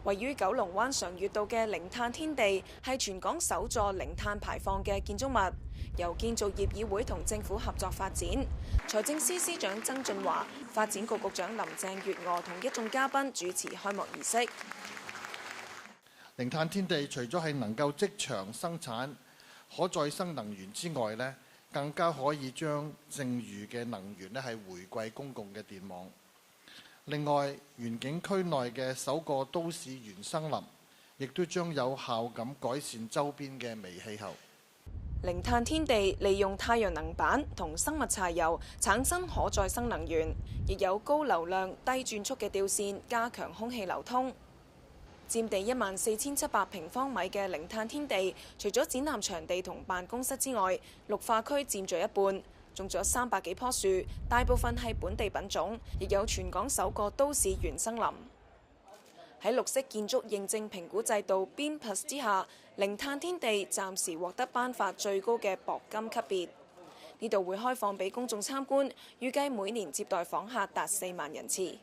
位於九龍灣常悅道嘅零碳天地係全港首座零碳排放嘅建築物，由建造業議會同政府合作發展。財政司司長曾俊華、發展局局長林鄭月娥同一眾嘉賓主持開幕儀式。零碳天地除咗係能夠即場生產可再生能源之外呢，更加可以將剩餘嘅能源呢係回饋公共嘅電網。另外，園景區內嘅首個都市原生林，亦都將有效咁改善周邊嘅微氣候。零碳天地利用太陽能板同生物柴油產生可再生能源，亦有高流量、低轉速嘅吊線，加強空氣流通。佔地14,700平方米嘅零碳天地，除咗展覽場地同辦公室之外，綠化區佔咗一半。種咗300幾棵樹，大部分係本地品種，亦有全港首個都市原生林。喺綠色建築認證評估制度 BEAM+ 之下，零碳天地暫時獲得頒發最高嘅鉑金級別。呢度會開放俾公眾參觀，預計每年接待訪客達4萬人次。